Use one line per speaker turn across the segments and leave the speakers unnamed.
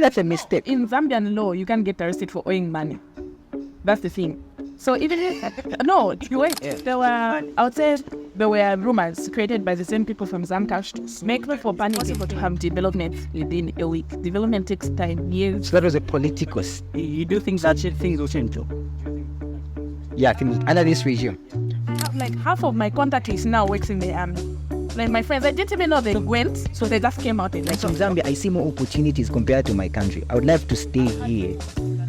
That's a mistake.
In Zambian law, you can't get arrested for owing money. That's the thing. So even if, no, there were, I would say, there were rumors created by the same people from Zamcash to make way for panicking to have development within a week. Development takes time, years.
So that was a political.
You do think that things will change though?
Yeah, under this regime.
Like half of my contact is now works in the army. Like my friends, I didn't even know they went, so they just came out.
Like in Zambia, I see more opportunities compared to my country. I would love to stay here.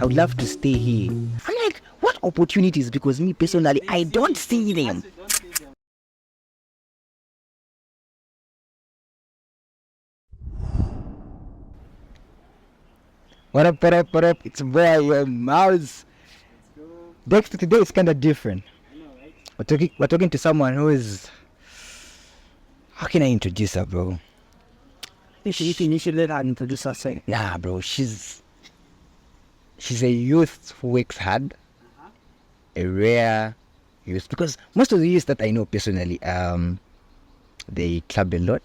I would love to stay here. I'm like, what opportunities? Because me personally, I don't see them. What up? It's where Mouse. Dexter, today is kind of different. We're talking to someone who is. How can I introduce her, bro?
You should let her introduce herself.
Nah, bro, she's a youth who works hard. A rare youth, because most of the youth that I know personally, they club a lot.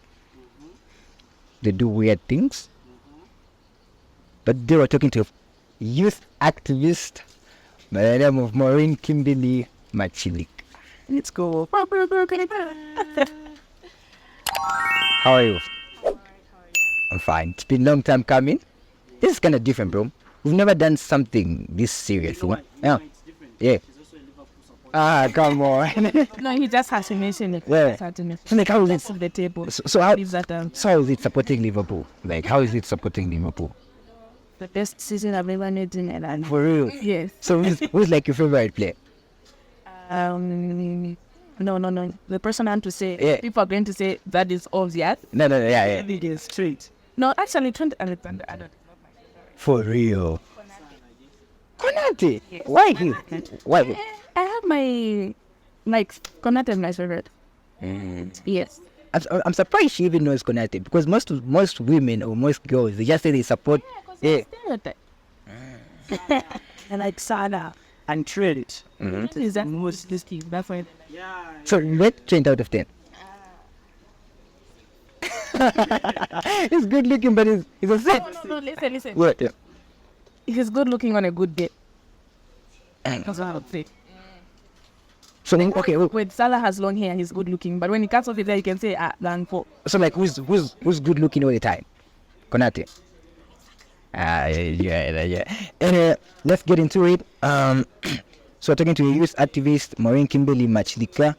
They do weird things. But they were talking to a youth activist by the name of Maureen, Kimberly, Machilika.
Let's go.
How are you? I'm fine. It's been a long time coming. This is kind of different, bro. We've never done something this serious. Yeah. Yeah. Ah, come on.
No, he just has to mention it.
Yeah. So like, how is
Let's
it?
the table.
So how?
Leave that down.
So how is it supporting Liverpool? Like, how is it supporting Liverpool?
The best season I've ever made in Ireland.
For real?
Yes.
So who's like your favorite player?
No. The person I want to say,
Yeah.
people are going to say that is obvious.
No, yeah.
It is straight.
No, actually, Trent Alexander Arnold is not my favorite.
For real? Konate? Why him? Why?
I have my, Konate is my favorite. Yes.
I'm surprised she even knows Konate, because most women or most girls, they just say they support. Yeah.
And like Salah and Trent.
Is that most this team? That's why.
So rate Trent out of 10. He's good looking, but he's a set.
No, listen.
What? Yeah.
He's good looking on a good day. That's what I would say.
So then, okay. Well,
When Salah has long hair, he's good looking. But when he cuts off his hair, you can say, Langfo.
so like, who's good looking all the time? Konate. Yeah. And let's get into it. So we're talking to a youth activist, Maureen, Kimberly, Machilika.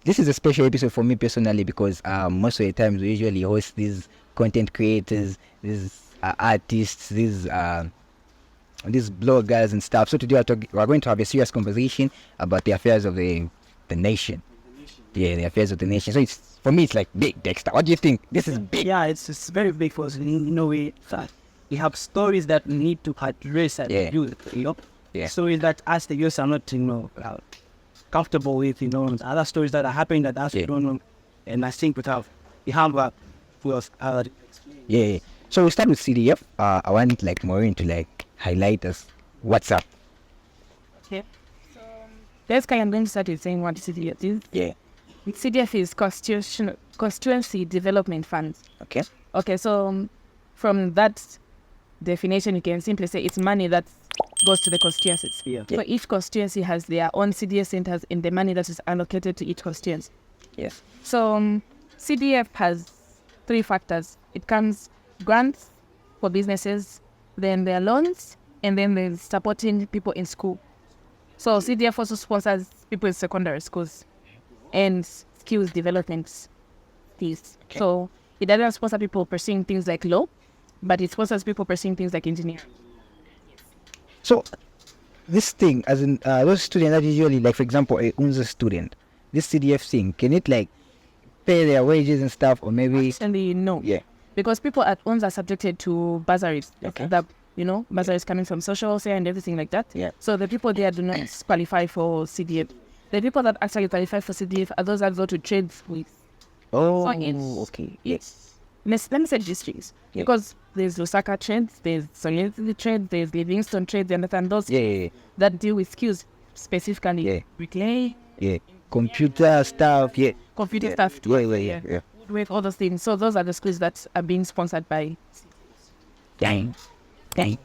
This is a special episode for me personally, because most of the times we usually host these content creators, these artists, these bloggers and stuff. So today we're going to have a serious conversation about the affairs of the nation. Yeah, the affairs of the nation. So for me, it's like big, Dexter. What do you think? This is big.
Yeah, it's very big for us in a way that we have stories that we need to address and use,
Yeah.
Stories that us the youth are not, comfortable with, other stories that are happening that us we don't know. And I think we have
Yeah. So we start with CDF. I want Maureen to highlight us what's up.
Okay. So, basically, I'm going to start with saying what CDF is.
Yeah.
CDF is Constituency Development Funds.
Okay.
Okay, so from that definition, you can simply say it's money that goes to the constituencies.
Yeah.
So each constituency has their own CDF centers in the money that is allocated to each constituency.
Yes.
So CDF has 3 factors. It comes grants for businesses, then there are loans, and then there's supporting people in school. So CDF also sponsors people in secondary schools and skills development fees.
Okay.
So it doesn't sponsor people pursuing things like law, but it sponsors people pursuing things like engineering.
So this thing, as in those students that usually, for example, a UNZA student, this CDF thing, can it pay their wages and stuff, or maybe?
Actually, no.
Yeah.
Because people at UNZA are subjected to bursaries.
Okay.
That, bursaries coming from social welfare and everything like that.
Yeah.
So the people there do not qualify for CDF. The people that actually qualify for CDF are those that go to trade with.
Oh,
okay. Yes. Let me say districts.
Yeah.
Because there's Lusaka trades, there's Solidarity trade, there's Livingston trade, and those
Yeah.
that deal with skills specifically.
Yeah.
Bricklayer,
Yeah. Computer stuff. Yeah.
computer stuff.
Yeah.
With all those things. So those are the schools that are being sponsored by.
Dang.
I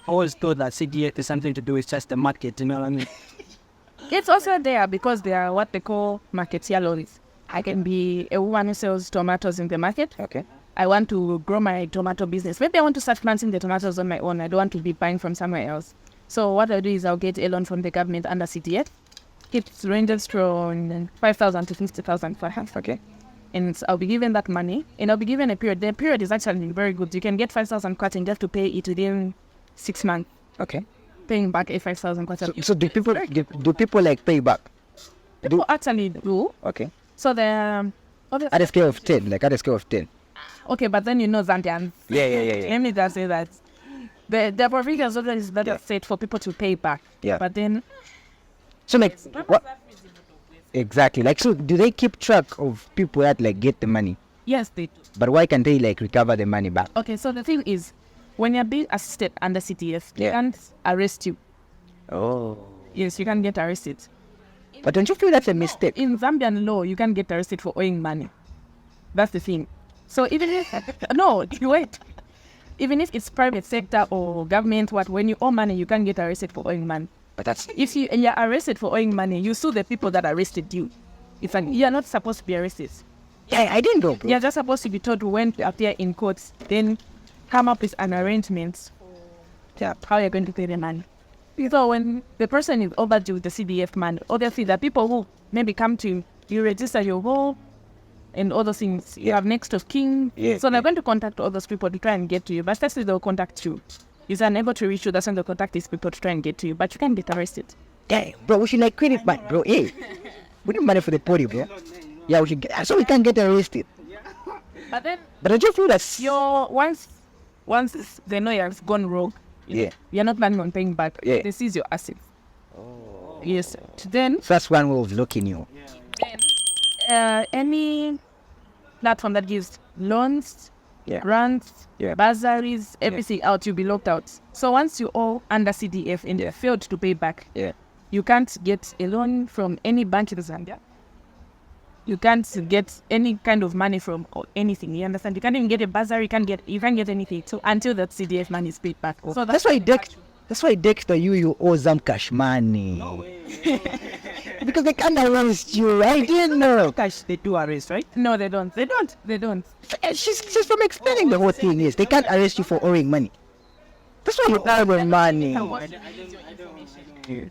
always thought that CDF is something to do with just the market, you know what I mean?
It's also there because they are what they call marketeer lorries. I can be a woman who sells tomatoes in the market.
Okay.
I want to grow my tomato business. Maybe I want to start planting the tomatoes on my own. I don't want to be buying from somewhere else. So what I do is I'll get a loan from the government under CDF. It ranges from 5,000 to 50,000 per half.
Okay.
And I'll be given that money, and I'll be given a period. The period is actually very good. You can get 5,000 kwacha and you have to pay it within 6 months.
Okay.
Paying back a 5,000 kwacha.
So do people like pay back?
People actually do.
Okay.
So the
At a scale of 10, like at a scale of 10.
okay, but then you know Zambians.
Yeah.
Let me just say that the provisions always that are set for people to pay back.
Yeah.
But then
So like what? Exactly. Like, so do they keep track of people that like get the money?
yes, they do.
But why can't they like recover the money back?
Okay, so the thing is, when you're being assisted under CTF, they
Yeah.
can't arrest you.
Oh.
Yes, you can get arrested.
But don't you feel that's a mistake?
In Zambian law, you can get arrested for owing money. That's the thing. So even if no, you wait. Even if it's private sector or government, when you owe money, you can get arrested for owing money.
But that's
If you're arrested for owing money, you sue the people that arrested you. It's like you're not supposed to be arrested.
yeah, I didn't know, bro.
You're just supposed to be told when to appear in court, then come up with an arrangement for how you're going to pay the money. So when the person is overdue with the CDF money, obviously the people who maybe come to you register your home and all those things. You have next of kin.
Yeah,
So they're going to contact all those people to try and get to you. But firstly, they'll contact you. If you're unable to reach you, that's when they'll contact these people to try and get to you. But you can't get arrested.
Damn, bro, we should like credit back, bro. Hey, we need money for the party, bro. Yeah, we should get, so we can get arrested.
But then
But don't you feel that?
once they know you've gone rogue,
Yeah.
you're not planning on paying back.
Yeah.
They seize your assets. Yes. Then
So that's one way of looking you.
any platform that gives loans,
Yeah.
grants,
Yeah.
bursaries, everything out, you'll be locked out. So once you owe under CDF and you failed to pay back,
Yeah.
you can't get a loan from any bank in Zambia. You can't get any kind of money from or anything. You understand? You can't even get a bursary. You can't get anything. So until that CDF money is paid back. So
That's why Dexter you owe them cash money. Because they can't arrest you, I didn't know.
Cash, they do arrest, right?
No, they don't. They don't.
She's from explaining the whole thing is they can't arrest you for owing money. That's why you owe them money.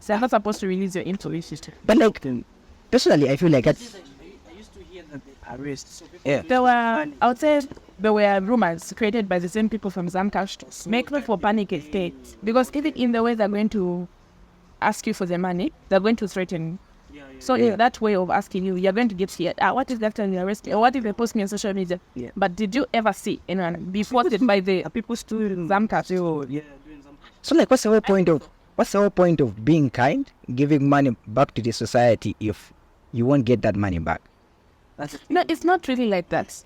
So you're not supposed to release your intuition.
But like, personally, I feel like that's
I used to hear that they arrest.
yeah.
I would say there were rumors created by the same people from Zamcash to make way for panic states. Because even in the way they're going to ask you for the money, they're going to threaten you. So in that way of asking you, you're going to get scared. What if they're telling you arrest me? Or what if they post me on social media?
Yeah.
But did you ever see anyone be posted by the
People still in
Zamcash?
yeah, doing some.
So like, what's the whole point of being kind, giving money back to the society if you won't get that money back?
That's it.
No, it's not really like that.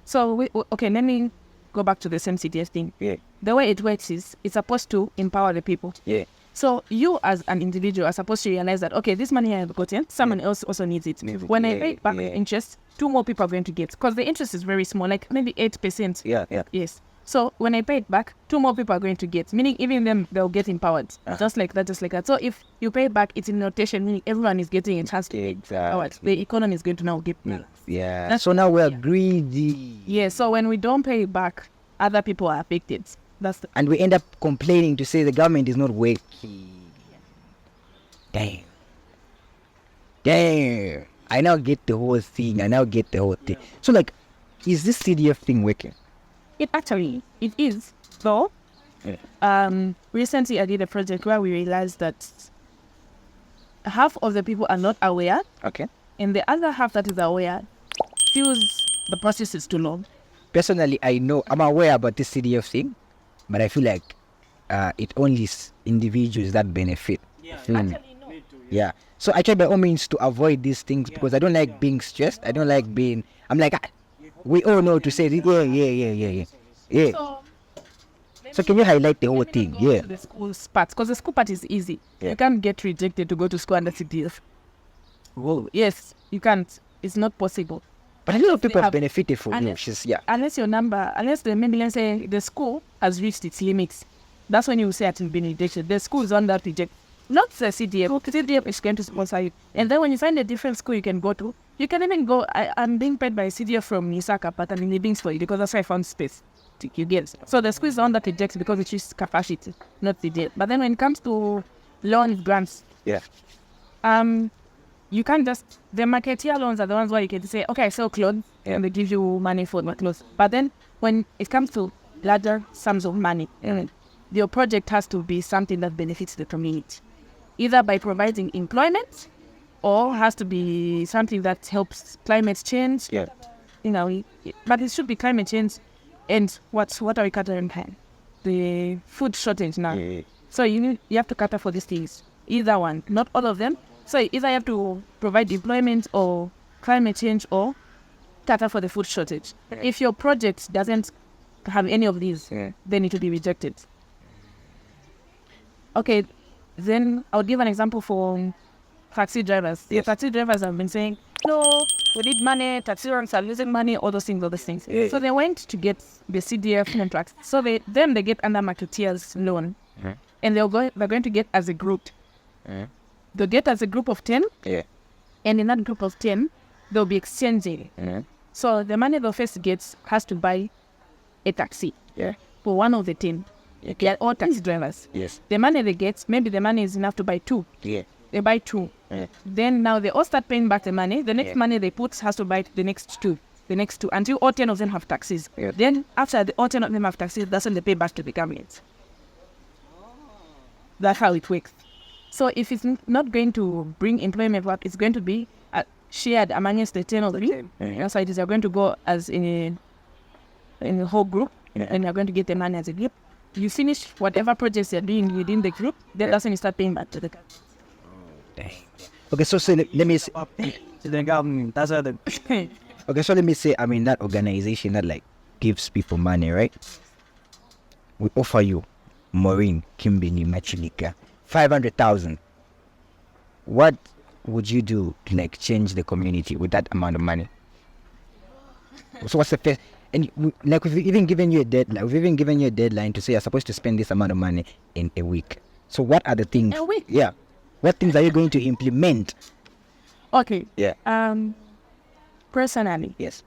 So, okay, let me go back to the same CTS thing.
Yeah.
The way it works is it's supposed to empower the people.
Yeah.
So you as an individual are supposed to realize that, okay, this money I have gotten, someone else also needs it. When I pay back the interest, 2 more people are going to get. Because the interest is very small, like maybe 8%.
Yeah.
Yes. So when I pay it back, 2 more people are going to get. Meaning even them, they'll get empowered. Just like that. So if you pay back, it's in rotation, meaning everyone is getting a chance to get empowered. The economy is going to now get balanced.
Yeah. So now we're greedy.
Yeah, so when we don't pay it back, other people are affected.
And we end up complaining to say the government is not working. Damn. I now get the whole thing. So like, is this CDF thing working?
It is. Though, recently I did a project where we realized that half of the people are not aware,
Okay.
and the other half that is aware feels the process is too long.
Personally, I'm aware about this CDF thing, but I feel like it only is individuals that benefit. Yeah. So I try by all means to avoid these things because I don't like being stressed. I don't like being. I'm like, we all know to say this. Yeah. So can you highlight the whole thing? Yeah.
The school part, because the school part is easy.
Yeah.
You can't get rejected to go to school under CDF.
Whoa.
Yes, you can't. It's not possible.
But a lot of people have
have-
benefited from you.
unless- Unless maybe let's say the school has reached its limits, that's when you say it has been rejected. The school is on that reject, not the CDF. CDF is going to sponsor you, and then when you find a different school you can go to, you can even go. I'm being paid by CDF from Nisaka, but I'm living for you because that's where I found space. You get so the school is on that rejects because it is capacity, not CDF. But then when it comes to loans, grants, you can't just, the marketeer loans are the ones where you can say, okay, I sell clothes and they give you money for my clothes. But then when it comes to larger sums of money, your project has to be something that benefits the community, either by providing employment or has to be something that helps climate change. But it should be climate change and what are we catering behind? The food shortage now. So you have to cater for these things. Either one, not all of them. So either you have to provide employment or climate change or cater for the food shortage. If your project doesn't have any of these, then it will be rejected. Okay, then I'll give an example for taxi drivers. The taxi drivers have been saying, no, we need money, taxi drivers are losing money, all those things. So they went to get the CDF contracts. So they get under marketeers loan. And they're going to get as a group. They'll get as a group of 10. And in that group of 10, they'll be exchanging. So the money they'll first get has to buy a taxi for one of the 10. They are all taxi drivers. The money they get, maybe the money is enough to buy 2. They buy 2. Then now they all start paying back the money. The next money they put has to buy the next 2. Until all 10 of them have taxis. Then after all 10 of them have taxis, that's when they pay back to the government. That's how it works. So if it's not going to bring employment, what it's going to be shared amongst the 10 of them. So it is you're going to go as in a whole group, and you're going to get the money as a group. You finish whatever projects you're doing within the group, then that's when you start paying back to the government.
Okay, so let me say,
To the government. That's how the
okay, so let me say, I mean, that organization that like gives people money, right? We offer you, Maureen, Kimberly, Machilika, 500,000. What would you do to like change the community with that amount of money? So what's the first? And we've even given you a deadline to say you're supposed to spend this amount of money in a week. So what are the things?
A week?
Yeah. What things are you going to implement?
Okay.
Yeah.
Personally,
Yes.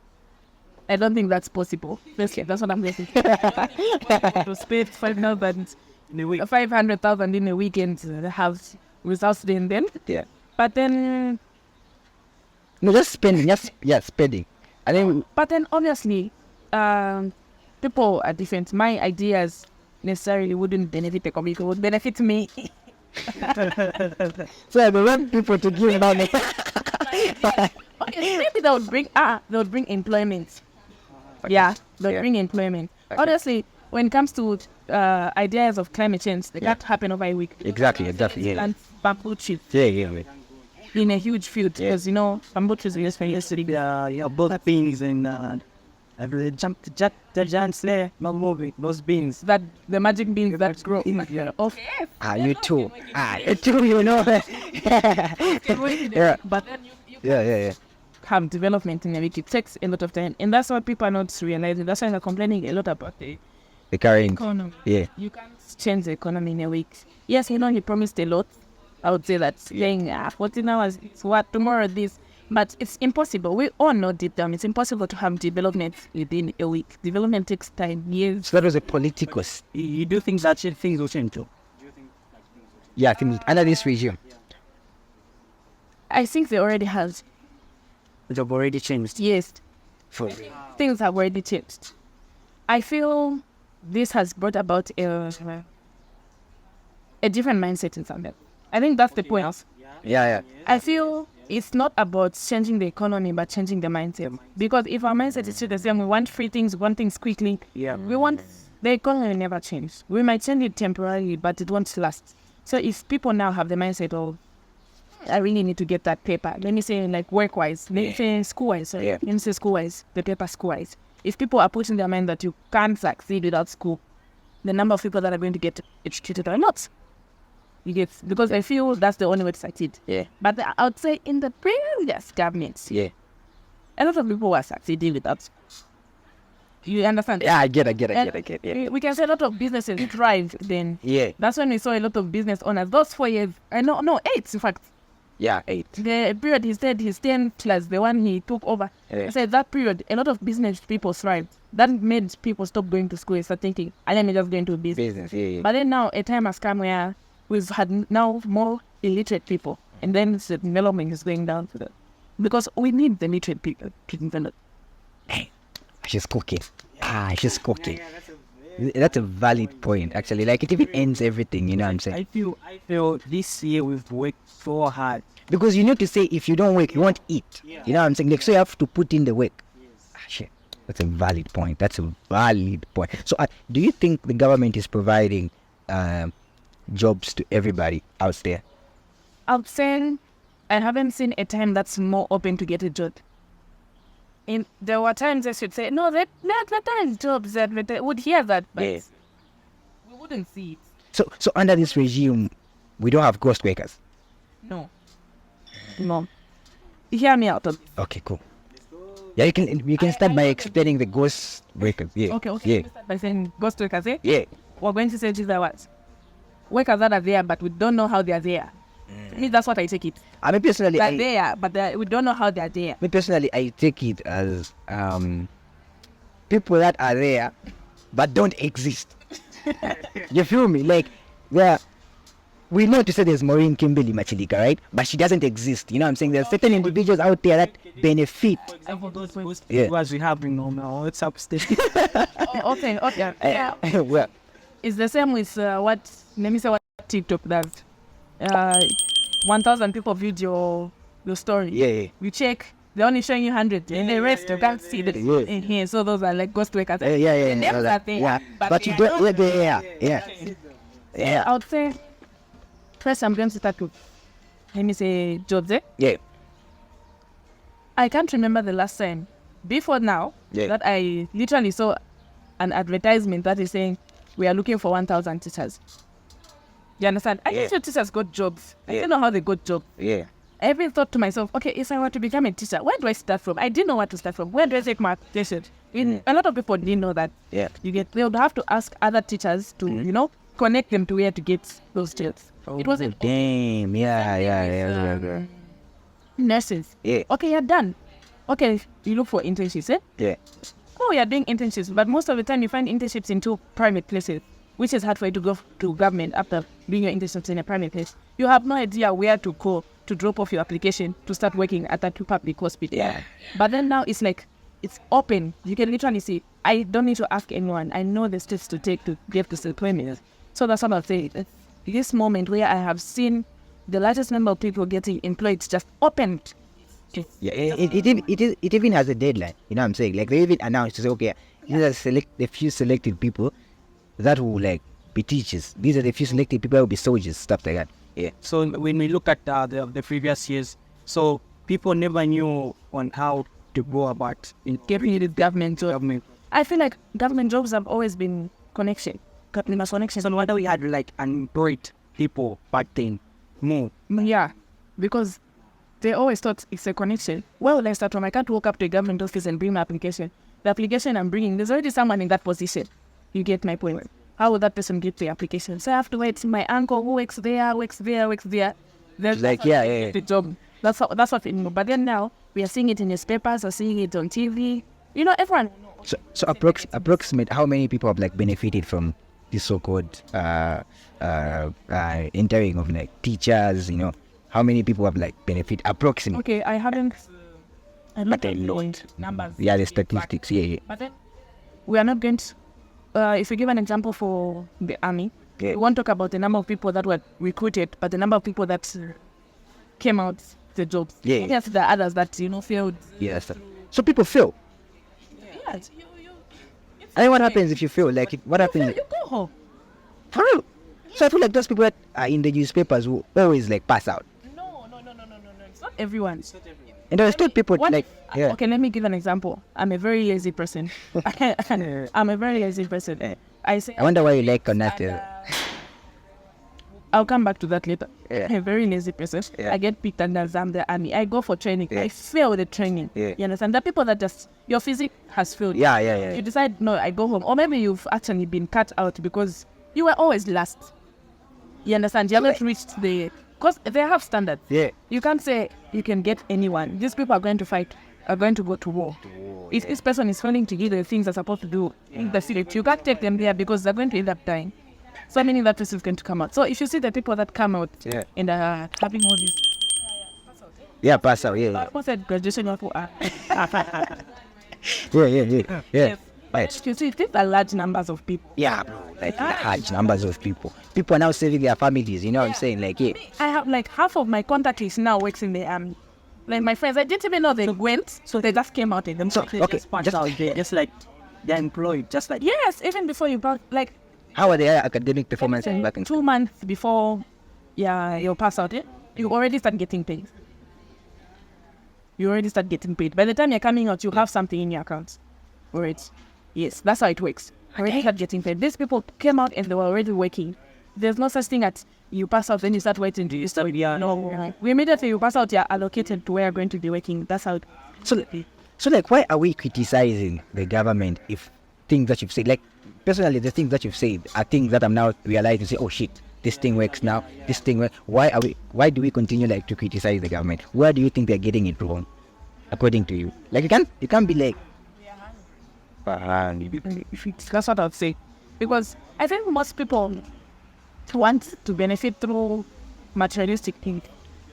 I don't think that's possible. That's what I'm getting. To spend 500,000
in a week.
500,000 in a weekend have results then.
Yeah.
But then
No, just spending. Spending. And then
But then obviously, people are different. My ideas necessarily wouldn't benefit the community, would benefit me.
so I want people to give money.
Okay, maybe they would bring employment. Yeah, they'll bring employment.
Okay.
Honestly, when it comes to ideas of climate change, they can't happen over a week.
Exactly. Yeah.
And bamboo trees
Yeah.
in a huge field, because bamboo trees are used for yesterday.
Both beans and every jump the giants there, not moving. Those beans.
That the magic beans that grow. Okay.
You too. You too. You know. Yeah.
But then you
Yeah.
have development in a week. It takes a lot of time, and that's what people are not realizing. That's why they're complaining a lot about the
The carrying.
economy.
Yeah.
You can't change the economy in a week. Yes, he promised a lot. I would say that saying 14 hours is what, tomorrow this, but it's impossible. We all know deep down it's impossible to have development within a week. Development takes time, years.
So that was a political.
You do think that things will change too?
Yeah, things under this regime.
I think they already have.
Which have already changed.
Yes,
For
things have already changed. I feel this has brought about a different mindset in some people. I think that's the point.
yeah.
I feel it's not about changing the economy, but changing the mindset. Because if our mindset is still the same, we want free things, we want things quickly.
Yeah.
We want the economy will never change. We might change it temporarily, but it won't last. So if people now have the mindset of, I really need to get that paper. Let me say like work-wise. Let me say school-wise. Sorry. Let me say school-wise. The paper school-wise. If people are putting their mind that you can't succeed without school, the number of people that are going to get educated are not. You get, because I feel that's the only way to succeed.
Yeah.
But I would say in the previous governments,
Yeah.
a lot of people were succeeding with that. You understand?
Yeah, I get it. Yeah.
We can say a lot of businesses thrived then.
Yeah.
That's when we saw a lot of business owners. Those 4 years, no, 8 in fact.
Yeah, 8.
The period he said his 10 plus the one he took over.
Yeah.
He said that period, a lot of business people thrived. That made people stop going to school and start thinking, let me just go into business.
Yeah.
But then now a time has come where we've had now more illiterate people. And then the development is going down to that. Because we need the literate people to develop.
Hey, she's cooking. She's cooking. That's a valid point, actually. Like, it even ends everything, you know what I'm saying?
I feel this year we've worked so hard.
Because you need to say, if you don't work, you won't eat. You know what I'm saying? Like, so you have to put in the work. Shit. That's a valid point. So, do you think the government is providing jobs to everybody out there?
I'm saying I haven't seen a time that's more open to get a job. There were times I should say, no, that advertise jobs, that would hear that, but we wouldn't see it.
So under this regime, we don't have ghost workers?
No. Hear me out.
Okay, cool. Yeah, you can start by explaining the ghost workers. Yeah.
Okay.
Yeah.
Start by saying ghost workers, eh?
Yeah.
We're going to say these are what? Workers that are there, but we don't know how they are there. To me, that's what I take it.
I mean, personally,
They're there, but we don't know how they're there.
I take it as people that are there, but don't exist. You feel me? Like, we know to say there's Maureen, Kimberly, Machilika, right? But she doesn't exist. You know what I'm saying? There's certain individuals out there that benefit.
And for those
Yeah.
as we have now, it's upstairs.
Okay. Yeah.
Well,
It's the same with what TikTok does. 1,000 people viewed your story.
yeah.
You check, they're only showing you 100. And the rest, you can't see the in here. So those are like ghost workers.
Yeah.
Names are there,
Yeah.
but
But
they
you
are
don't.
not-
Yeah.
I would say, first I'm going to start with, let me say, jobs, eh?
Yeah.
I can't remember the last time, before now, that I literally saw an advertisement that is saying, we are looking for 1,000 teachers. You understand? I think teachers got jobs. I don't know how they got jobs.
Yeah.
I even thought to myself, okay, if I were to become a teacher, where do I start from? I didn't know where to start from. Where do I take my application? A lot of people didn't know that.
Yeah.
They would have to ask other teachers to, connect them to where to get those jobs. It wasn't
Damn. Yeah.
nurses.
Yeah.
Okay, you're done. Okay, you look for internships, eh?
Yeah.
Oh, you're doing internships, but most of the time you find internships in 2 private places, which is hard for you to go to government after doing your internships in a private place. You have no idea where to go to drop off your application to start working at that 2 public hospital.
Yeah.
But then now it's like, it's open. You can literally see, I don't need to ask anyone. I know the steps to take to get this employment. So that's what I'll say. This moment where I have seen the largest number of people getting employed just opened.
Yeah, it even has a deadline. You know what I'm saying? Like, they even announced to say, okay, these are the few selected people that will like be teachers. These are the few selected people that will be soldiers, stuff like that. Yeah.
So when we look at the previous years, so people never knew on how to go about
Getting it government job.
government.
I feel like government jobs have always been connection. Connection.
So no wonder we had like unemployed people back then more.
Yeah, because they always thought it's a connection. Well, let's start from, I can't walk up to a government office and bring my application. The application I'm bringing, there's already someone in that position. You get my point. How would that person get the application? So I have to wait. My uncle who works there. There's
Like, yeah.
the job. That's what it means. But then now, we are seeing it in newspapers, or seeing it on TV. Everyone.
So approximate how many people have like benefited from this so-called entering of like teachers, how many people have like benefit approximately?
Okay, I haven't.
But a lot.
Numbers.
Yeah, the statistics. Yeah.
But then we are not going to. If we give an example for the army, we won't talk about the number of people that were recruited, but the number of people that came out the jobs.
Yeah.
Yes, there are others that failed.
Yes. So people fail.
Yes.
And then what happens if you fail? Like, what happens?
You go home.
For real. So I feel like those people that are in the newspapers will always like pass out.
No. It's not everyone.
And there's still people
What
like, yeah.
Okay, let me give an example. I'm a very lazy person. I say.
I wonder why you like Konate.
I'll come back to that later.
Yeah.
I'm a very lazy person.
Yeah.
I get picked under the army. I go for training. I fail the training.
Yeah.
You understand? The people that just, your physics has failed.
Yeah.
You decide, no, I go home. Or maybe you've actually been cut out because you were always last. You understand? You haven't reached the, because they have standards.
Yeah.
You can't say you can get anyone. These people are going to fight, are going to go to war. If this person is failing to do the things they're supposed to do in the village, you can't take them there because they're going to end up dying. So many that person is going to come out. So if you see the people that come out and are having all this,
Pass out. Yeah.
what's that graduation of
Yeah. Right.
you see, these are large numbers of people.
Yeah, bro. Like large numbers of people. People are now saving their families. You know what I'm saying? Like, yeah.
I have like half of my contact list now works in the army. Like my friends, I didn't even know they went, so they just came out in them.
So, okay,
Just like they're employed, just like
Yes, even before you pass, like
how are their academic performance back in
2 months before you pass out, you already start getting paid. You already start getting paid. By the time you're coming out, you have something in your account. Already. Yes, that's how it works. Already start getting paid. These people came out and they were already working. There's no such thing as you pass out, then you start waiting. No. Immediately you pass out, you're allocated to where you're going to be working. That's how it
So like, why are we criticizing the government if things that you've said, like personally, the things that you've said are things that I'm now realizing, say, oh shit, this thing works now, this thing works. Why do we continue like to criticize the government? Where do you think they're getting it wrong, according to you? Like you can't be like,
that's what I'd say. Because I think most people want to benefit through materialistic things.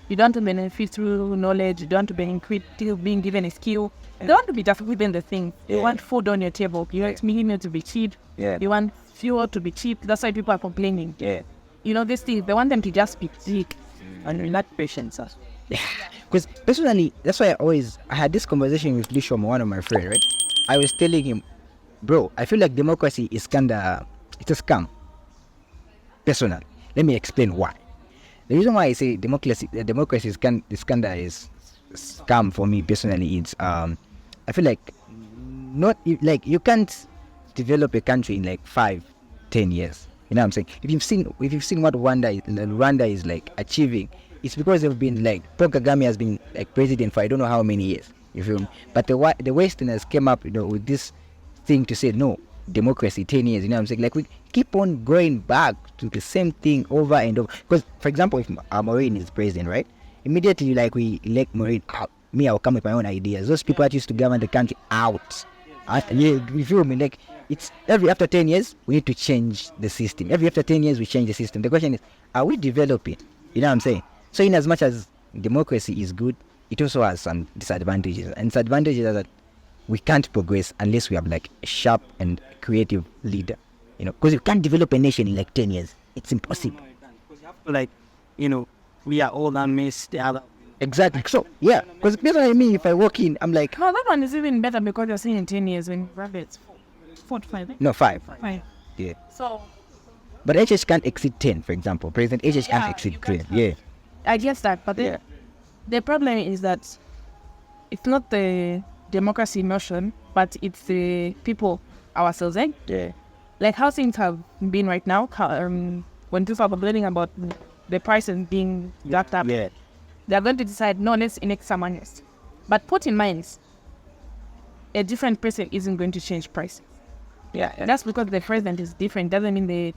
You don't want to benefit through knowledge. You don't want to benefit through being given a skill. You don't want to be just given the thing. You want food on your table. You want meat to be cheap. You want fuel to be cheap. That's why people are complaining. You know, these things, they want them to just be sick.
and not patience.
Because personally, that's why I had this conversation with Lishom, one of my friends, right? I was telling him, bro, I feel like democracy is it's a scam. Personal. Let me explain why. The reason why I say democracy is scam for me personally is I feel like you can't develop a country in like 5-10 years. You know what I'm saying? If you've seen what Rwanda is like achieving, it's because they've been like Paul Kagame has been like president for I don't know how many years. You feel me? But the Westerners came up, with this thing to say no, democracy 10 years. You know what I'm saying? Like we keep on going back to the same thing over and over. Because for example, if Maureen is president, right? Immediately we elect Maureen out. Me, I'll come with my own ideas. Those people that used to govern the country out. You feel me? Like it's after 10 years we need to change the system. After 10 years we change the system. The question is, are we developing? You know what I'm saying? So in as much as democracy is good, it also has some disadvantages. And disadvantages are that we can't progress unless we have like a sharp and creative leader. Because you can't develop a nation in like 10 years. It's impossible.
We are all that miss the other.
Exactly. So yeah, because basically me, if I walk in, I'm like,
no, that one is even better because you're saying in 10 years when rabbits 4 to 5.
No, 5.
5.
Yeah.
So.
But HH can't exceed 10, for example. President HH can't exceed 10. Yeah.
I guess that, but the problem is that it's not the democracy notion, but it's the people ourselves, eh?
Yeah.
Like how things have been right now, when people are complaining about the prices being jacked up, they're going to decide, no, let's elect someone else. But put in mind, a different person isn't going to change price.
Yeah.
That's because the president is different. Doesn't mean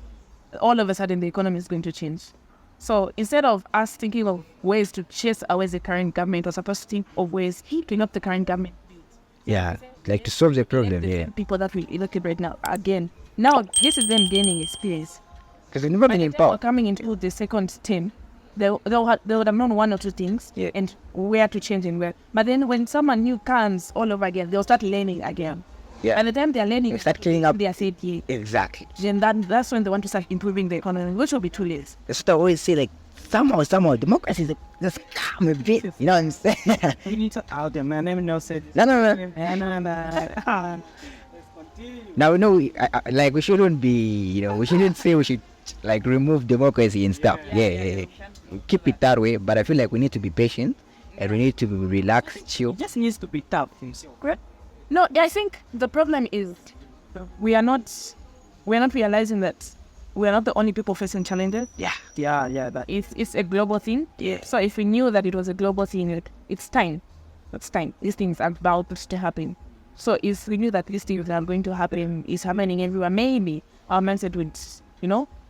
all of a sudden the economy is going to change. So instead of us thinking of ways to chase away the current government, we're supposed to think of ways to clean up the current government.
Yeah, like to solve the problem.
People that we elected right now, again, now this is them gaining experience.
Because they've never been in power.
Coming into the second term, they would have known one or two things and where to change and where. But then when someone new comes all over again, they'll start learning again.
Yeah.
By the time they're learning,
they start cleaning up.
They are said,
Exactly.
Then that's when they want to start improving the economy, which will be too late.
That's what I always say, like, somehow, democracy is just calm a bit. You know what I'm saying?
You need to out there, man. Let me know, say
No. Now, we shouldn't be, we shouldn't say we should, like, remove democracy and stuff. Yeah. We keep it that way, but I feel like we need to be patient and we need to be relaxed, chill.
It just needs to be tough.
No, I think the problem is we are not realizing that we're not the only people facing challenges.
Yeah. That
It's a global thing.
Yeah.
So if we knew that it was a global thing, it's time. It's time. These things are about to happen. So if we knew that these things are going to happen, is happening everywhere, maybe our mindset would,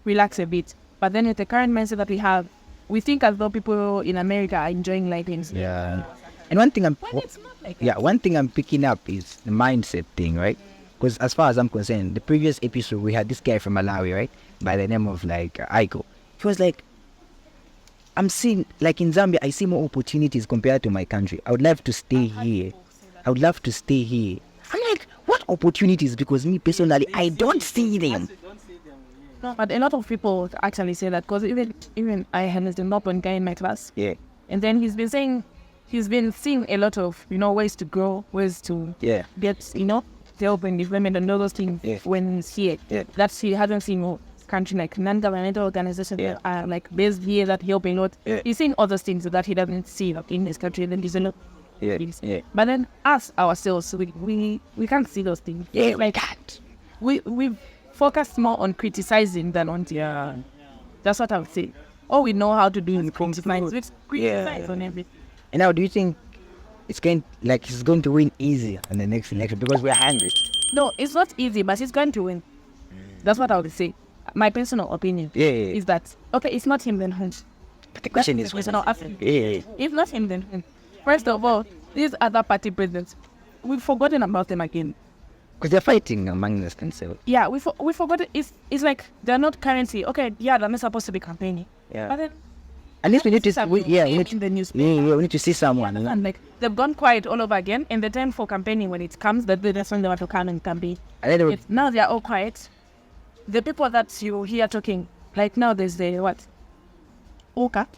relax a bit. But then with the current mindset that we have, we think as though people in America are enjoying life things.
Yeah. And one thing
It's not like that.
one thing I'm picking up is the mindset thing, right? Because as far as I'm concerned, the previous episode we had this guy from Malawi, right, by the name of Aiko. He was like, I'm seeing, like in Zambia, I see more opportunities compared to my country. I would love to stay here. I would love to stay here. I'm like, what opportunities? Because me personally, I don't see them.
No, but a lot of people actually say that, because even I had the one guy in my class,
Yeah.
and then he's been seeing a lot of ways to grow, ways to
Yeah.
get help and development and all those things
Yeah.
when he's here.
Yeah.
That's he hasn't seen more country like non-governmental organizations
Yeah.
that are like based here that help a lot.
Yeah.
He's seeing other things that he doesn't see in his country, then develop.
Yeah. Yeah.
But then us ourselves, we can't see those things.
Yeah,
like
can't.
we focus more on criticizing than on that's what I would say. All we know how to do is criticize. We criticize on everything.
And now, do you think he's going to win easy in the next election because we're hungry?
No, it's not easy, but he's going to win. That's what I would say. My personal opinion is that it's not him then who.
But the question is,
personal opinion.
yeah.
If not him then who. First of all, these other party presidents, we've forgotten about them again.
Because they're fighting among themselves.
Yeah, we forgot it. It's like they're not currency. Okay, yeah, they're not supposed to be campaigning.
Yeah.
But then
At least we need to
in the newspaper.
yeah, we need to see someone. You know?
And like they've gone quiet all over again, and the time for campaigning when it comes, that's when they want to come and campaign.
And then they would-
Now they are all quiet. The people that you hear talking, like now there's the what? Oka.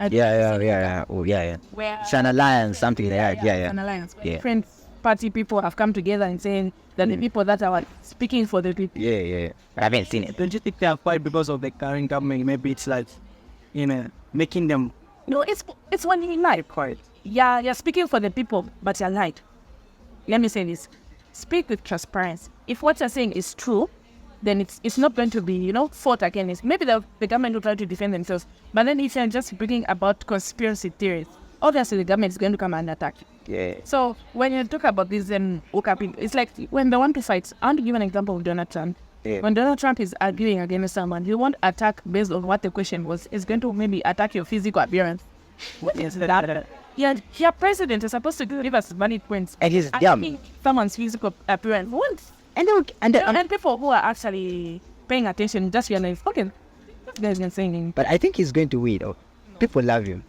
yeah. Oh, yeah.
Where
It's an alliance, something like that. Yeah.
an alliance. Where
Yeah.
different party people have come together and saying that the people that are speaking for the people.
Yeah. I haven't seen it.
don't you think they are quiet because of the current government? Maybe it's like, making them
No, it's when you lie.
quiet.
Yeah, you're speaking for the people, but you're lied. Let me say this. Speak with transparency. If what you're saying is true, then it's not going to be, fought against. Maybe the government will try to defend themselves. But then if you're just bringing about conspiracy theories, obviously the government is going to come and attack.
Yeah.
So when you talk about this it's like when they want to fight. I want to give an example of Donald Trump.
Yeah.
When Donald Trump is arguing against someone, he won't attack based on what the question was. He's going to maybe attack your physical appearance. What is that? Your president is supposed to give us valid points.
And he's dumb.
Attacking someone's physical appearance won't.
And
People who are actually paying attention just realize, okay, this guy's not saying anything.
but I think he's going to win. Oh, people love him.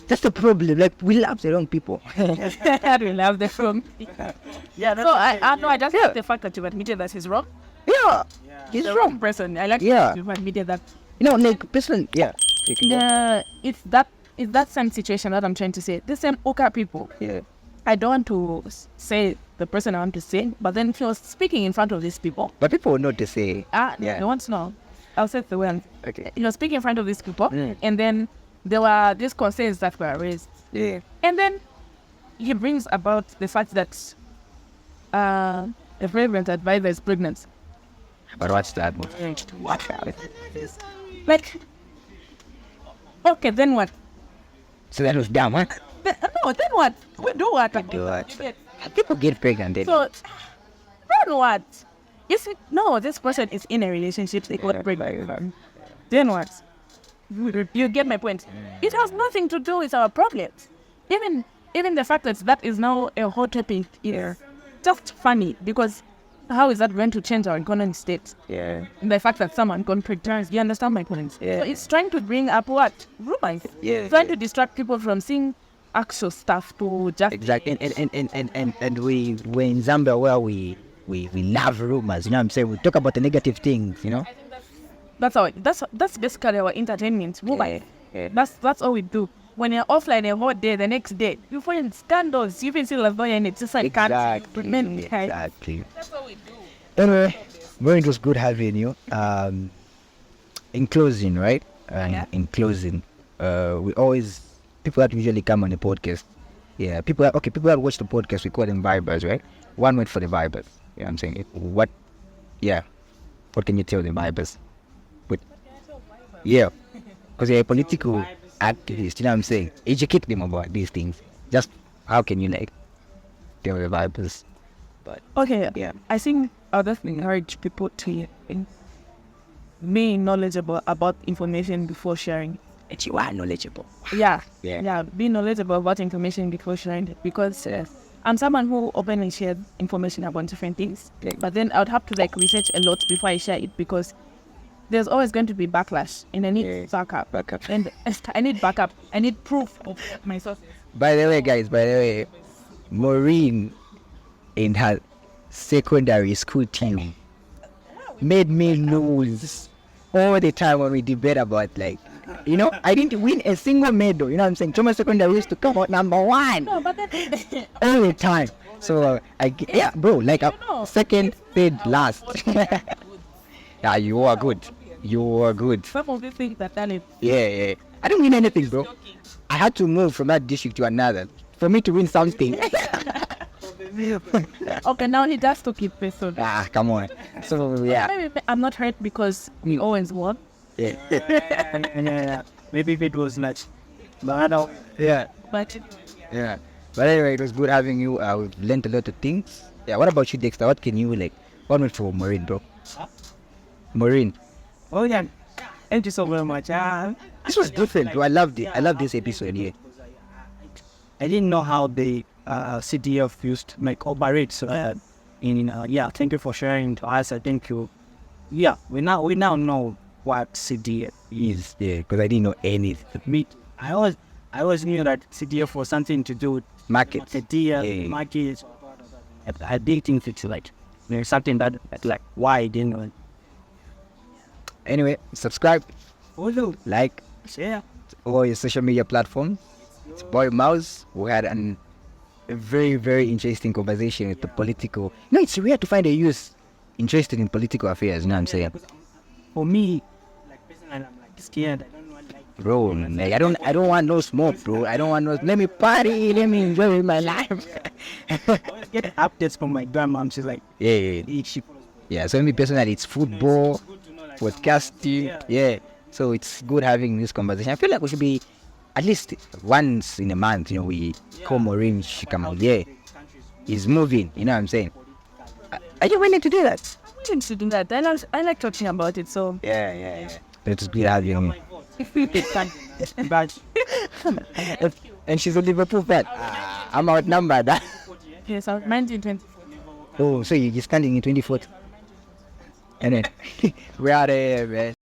That's the problem. Like, we love the wrong people.
We love the film.
Yeah,
So I just like the fact that you admitted that he's wrong.
Yeah. He's
The
wrong.
person. I like
Yeah.
that you've admitted that.
Like, person, yeah. You can go.
It's that same situation that I'm trying to say. The same Oka people.
Yeah.
I don't want to say the person I want to say, but then if you're speaking in front of these people,
But people know to say,
I
Yeah.
want to know. I'll say the way.
okay.
You're speaking in front of these people,
Mm.
and then there were these concerns that were raised.
Yeah.
And then he brings about the fact that a pregnant advisor is pregnant.
But what's that?
What? Like, okay, then what?
So that was dumb, huh?
Then what? We do what?
Do what? People get pregnant. Then.
So, then what? You see, no, this person is in a relationship, they got pregnant. Then what? You get my point. It has nothing to do with our problems. Even the fact that is now a hot topic here, just funny, because how is that going to change our economic state?
Yeah.
The fact that someone got pregnant, you understand my point?
Yeah.
So it's trying to bring up what? Rumors.
Yeah.
Trying to distract people from seeing actual stuff to just...
Exactly. And we're in Zambia where we love rumors, you know what I'm saying? We talk about the negative things, you know?
That's basically our entertainment. Rumors.
Yeah.
That's all we do. When you're offline a whole day, the next day, you find scandals. You even see like and it's just like
Exactly.
Exactly. That's what we do.
Anyway, Maureen, it was good having you. In closing, right?
Yeah.
In closing, we always, people that usually come on the podcast, people that watch the podcast, we call them vibers, right? One word for the vibers. You know what I'm saying? What can you tell the vibers? But yeah, because you're a political activist, you know what I'm saying? Educate them about these things. Just how can you like tell the vibers? But
Okay.
yeah,
I think I'll just encourage people to be knowledgeable about information before sharing.
and you are knowledgeable.
Yeah.
Yeah.
Yeah. Be knowledgeable about information before sharing it, because I'm someone who openly shares information about different things.
Yeah.
But then I would have to like research a lot before I share it, because there's always going to be backlash, and I need backup. And I need backup. I need proof of my sources.
By the way, guys, Maureen in her secondary school team made me lose all the time when we debate about like, you know, I didn't win a single medal. You know what I'm saying? Thomas Secondary used to come out number 1
No, but then
all the time. So bro, like second, third, last. Yeah, you are good. You are good.
some of the things that done it.
Yeah. I don't win anything, bro. I had to move from that district to another for me to win something.
Okay, now he just took it personal.
Come on. So yeah.
Maybe I'm not hurt because we always won.
Yeah. Maybe if it was like, but I don't.
Yeah.
But
Yeah. But anyway, it was good having you. We've learned a lot of things. Yeah. What about you, Dexter? What can you like? What went for Maureen, bro? Maureen.
Oh yeah. Thank you so very much.
This was different, bro. I loved it. I love this episode here.
I didn't know how the CDF used to like operate. So thank you for sharing to us. I think you. Yeah, we now know what CDF is.
Yeah, because I didn't know anything.
I always knew that CDF was something to do with
Market.
CDF, markets. I did think it's like there's something that like why I didn't know.
Anyway, subscribe,
Follow,
like,
share.
all your social media platforms. It's Boy Mouse. We had a very, very interesting conversation with the political. No, it's rare to find a youth interested in political affairs. You know what I'm saying?
For me, like personally, I'm like scared. I don't want like.
Bro, like, I don't want no smoke, bro. I don't want no. Let me party. Let me enjoy my life.
I always get updates from my grandma. She's like,
Yeah. Yeah. So me personally, it's football, podcasting. Yeah. So it's good having this conversation. I feel like we should be at least once in a month. You know, we call Maureen. She come out. Yeah. He's moving. You know what I'm saying? Are you willing to do that?
I want to do that. I like talking about it. So
Yeah. But it's good having you.
but
And she's a Liverpool fan. I'm outnumbered.
yes, I'm 1920.
Oh, so you're standing in 24th. And then we are there, man.